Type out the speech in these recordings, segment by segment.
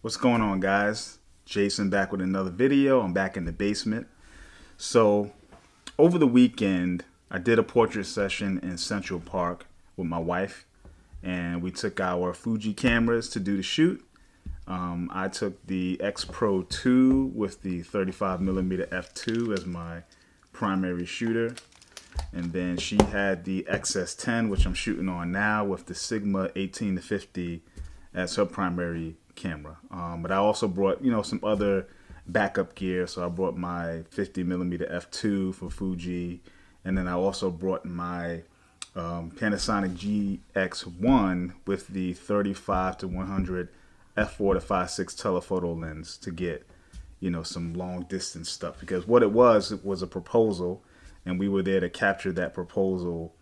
What's going on, guys? Jason back with another video. I'm back in the basement. So over the weekend I did a portrait session in Central Park with my wife, and we took our Fuji cameras to do the shoot. I took the XPro2 with the 35mm f2 as my primary shooter, and then she had the XS10, which I'm shooting on now, with the Sigma 18-50 as her primary camera. But I also brought, some other backup gear. So I brought my 50mm f2 for Fuji, and then I also brought my Panasonic GX1 with the 35-100 f4 to 5.6 telephoto lens to get, some long distance stuff. Because what it was a proposal, and we were there to capture that proposal,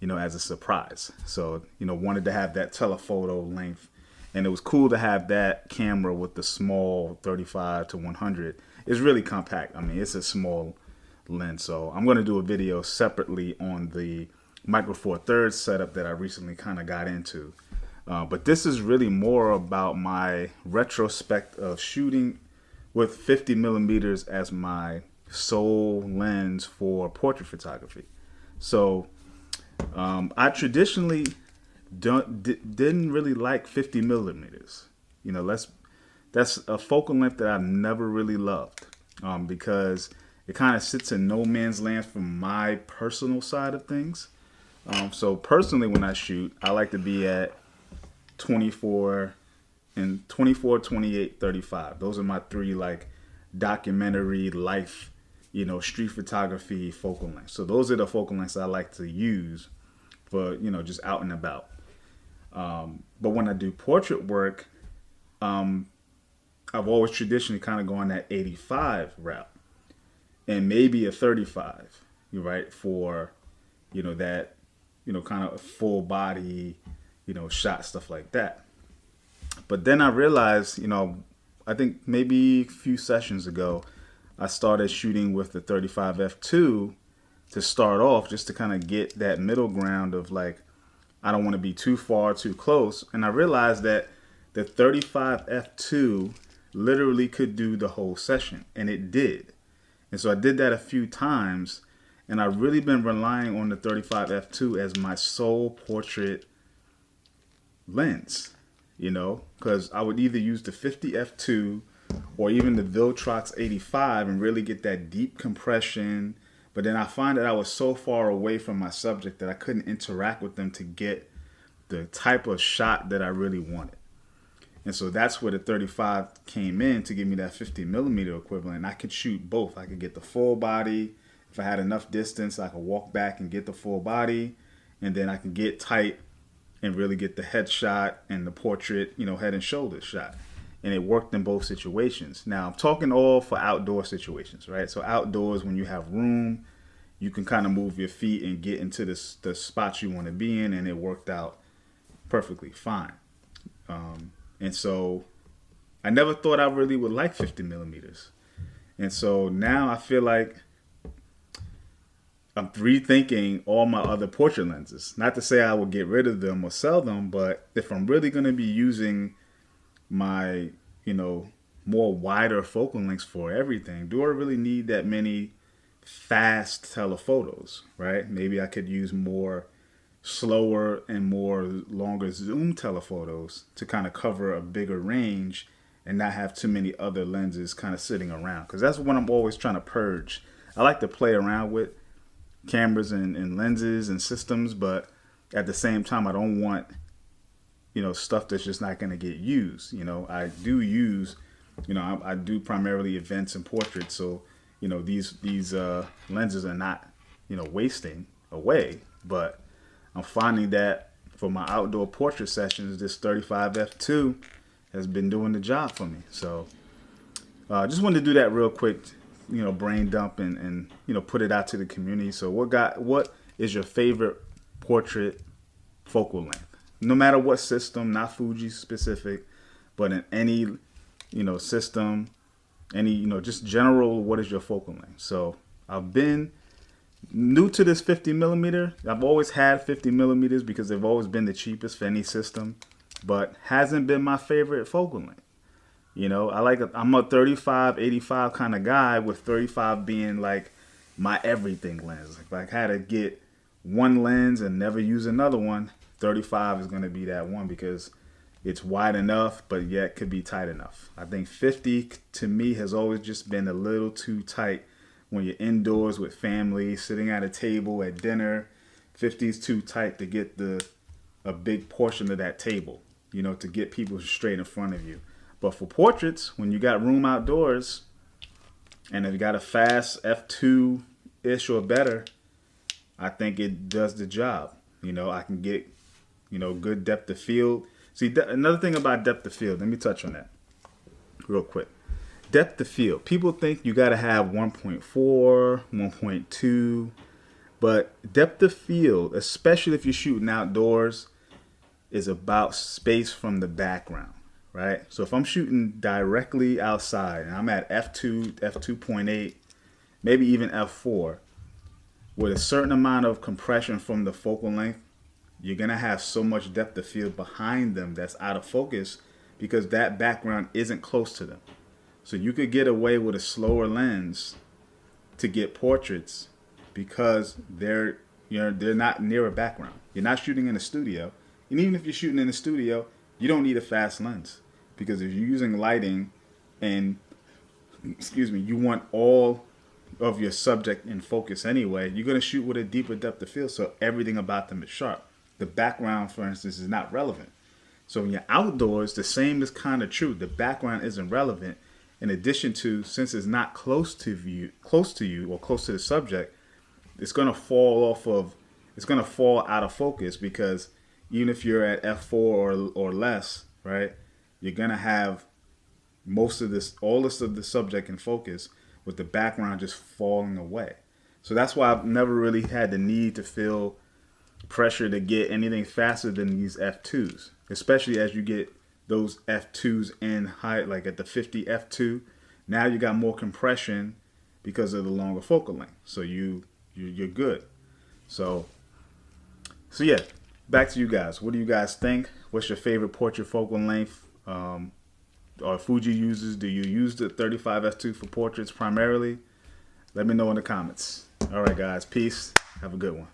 as a surprise. So, wanted to have that telephoto length. And it was cool to have that camera with the small 35-100. It's really compact. I mean, it's a small lens. So I'm going to do a video separately on the Micro Four Thirds setup that I recently kind of got into. But this is really more about my retrospect of shooting with 50mm as my sole lens for portrait photography. So I traditionally didn't really like 50mm. That's a focal length that I've never really loved, because it kind of sits in no man's land from my personal side of things. So personally, when I shoot, I like to be at 24, 28, 35. Those are my three documentary life, street photography focal lengths. So those are the focal lengths I like to use for, just out and about. But when I do portrait work, I've always traditionally kind of gone that 85 route, and maybe a 35, right, for, that, kind of full body, shot, stuff like that. But then I realized, I think maybe a few sessions ago, I started shooting with the 35 f2 to start off, just to kind of get that middle ground of I don't want to be too far, too close. And I realized that the 35 f2 literally could do the whole session, and it did. And so I did that a few times, and I've really been relying on the 35 f2 as my sole portrait lens, because I would either use the 50 f2 or even the Viltrox 85 and really get that deep compression. But then I find that I was so far away from my subject that I couldn't interact with them to get the type of shot that I really wanted. And so that's where the 35 came in, to give me that 50mm equivalent. I could shoot both. I could get the full body. If I had enough distance, I could walk back and get the full body. And then I can get tight and really get the headshot and the portrait, head and shoulders shot. And it worked in both situations. Now, I'm talking all for outdoor situations, right? So outdoors, when you have room, you can kind of move your feet and get into the spots you want to be in, and it worked out perfectly fine. And so I never thought I really would like 50mm. And so now I feel like I'm rethinking all my other portrait lenses. Not to say I would get rid of them or sell them, but if I'm really going to be using my, more wider focal lengths for everything, do I really need that many fast telephotos, right? Maybe I could use more slower and more longer zoom telephotos to kind of cover a bigger range and not have too many other lenses kind of sitting around, because that's what I'm always trying to purge. I like to play around with cameras and lenses and systems, but at the same time, I don't want stuff that's just not going to get used. I do use, I do primarily events and portraits. So, these lenses are not, wasting away. But I'm finding that for my outdoor portrait sessions, this 35 f2 has been doing the job for me. So just wanted to do that real quick, brain dump and put it out to the community. So what is your favorite portrait focal length? No matter what system, not Fuji specific, but in any, system, any, just general, what is your focal length? So I've been new to this 50mm. I've always had 50mm because they've always been the cheapest for any system, but hasn't been my favorite focal length. You know, I'm a 35-85 kind of guy, with 35 being like my everything lens. If I had to get one lens and never use another one, 35 is going to be that one, because it's wide enough, but yet could be tight enough. I think 50 to me has always just been a little too tight when you're indoors with family, sitting at a table at dinner. 50 is too tight to get a big portion of that table, you know, to get people straight in front of you. But for portraits, when you got room outdoors, and if you got a fast f2-ish or better, I think it does the job. You know, I can get, you know, good depth of field. See, another thing about depth of field, let me touch on that real quick. Depth of field. People think you got to have 1.4, 1.2, but depth of field, especially if you're shooting outdoors, is about space from the background, right? So if I'm shooting directly outside and I'm at f2, f2.8, maybe even f4, with a certain amount of compression from the focal length, you're going to have so much depth of field behind them that's out of focus, because that background isn't close to them. So you could get away with a slower lens to get portraits because they're not near a background. You're not shooting in a studio. And even if you're shooting in a studio, you don't need a fast lens, because if you're using lighting and, you want all of your subject in focus anyway, you're going to shoot with a deeper depth of field, so everything about them is sharp. The background, for instance, is not relevant. So when you're outdoors, the same is kind of true. The background isn't relevant. In addition to, since it's not close to you or close to the subject, it's going to fall out of focus, because even if you're at f4 or less, right, you're going to have all of the subject in focus, with the background just falling away. So that's why I've never really had the need to feel pressure to get anything faster than these f2s, especially as you get those f2s in high, like at the 50 f2. Now you got more compression because of the longer focal length, so you're good. So yeah, back to you guys. What do you guys think? What's your favorite portrait focal length? Or Fuji users, do you use the 35 f2 for portraits primarily? Let me know in the comments. All right, guys. Peace. Have a good one.